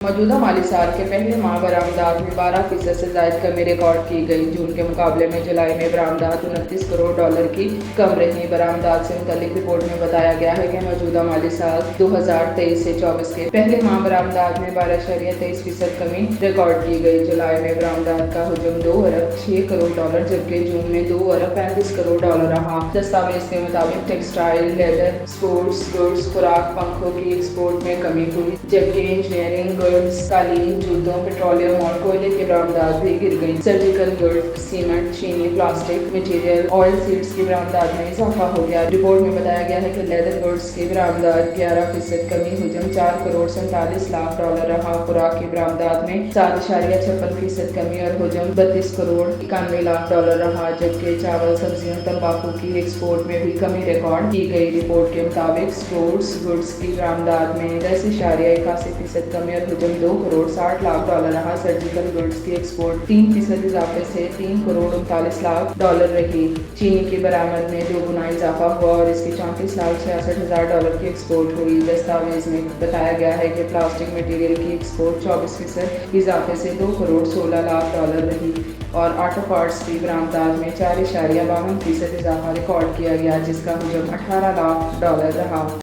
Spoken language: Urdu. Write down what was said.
موجودہ مالی سال کے پہلے ماہ برآمدات میں 12% سے زائد کمی ریکارڈ کی گئی۔ جون کے مقابلے میں جولائی میں برآمدات $29 کروڑ کی کم رہیں۔ برآمدات سے متعلق رپورٹ میں بتایا گیا ہے کہ موجودہ مالی سال 2023 سے 24 کے پہلے ماہ برآمدات میں 12.23% کمی ریکارڈ کی گئی۔ جولائی میں برآمدات کا حجم $2.06 کروڑ جبکہ جون میں $2.35 کروڑ رہا۔ دستاویز کے مطابق ٹیکسٹائل، لیدر، اسپورٹس گڈز، خوراک، پنکھوں کی ایکسپورٹ میں کمی ہوئی جبکہ انجینئرنگ گڈز، قالین، جوتوں، پیٹرولیم اور کوئلے کی برآمدات بھی گر گئیں۔ سرجیکل گڈز، سیمنٹ، چینی، پلاسٹک مٹیریل، آئل سیڈز کی برآمدات میں اضافہ ہو گیا۔ رپورٹ میں بتایا گیا ہے کہ لیدر گڈز کی برآمدات 11% کمی، حجم $4.47 کروڑ رہا۔ خوراک کی برآمدات میں 7.56% کمی اور حجم $32.91 کروڑ رہا جبکہ چاول، سبزیوں، تمباکو کی ایکسپورٹ میں بھی کمی ریکارڈ کی گئی۔ رپورٹ کے مطابق اسپورٹس گڈز کی برآمدات میں 10.81% کمی اور حجم $2.60 رہا۔ سرجیکل گڈز کی ایکسپورٹ 3% اضافے سے $3.39 رہی۔ چینی کی برآمد میں 2 گنا اضافہ ہوا اور اس کی $34,66,000 کی ایکسپورٹ ہوئی۔ دستاویز میں بتایا گیا ہے کہ پلاسٹک مٹیریل کی ایکسپورٹ 24% اضافے سے $2.16 رہی اور آٹو پارٹس کی برآمدات میں 4.52% اضافہ ریکارڈ کیا گیا جس کا حجم $18,00,000 رہا۔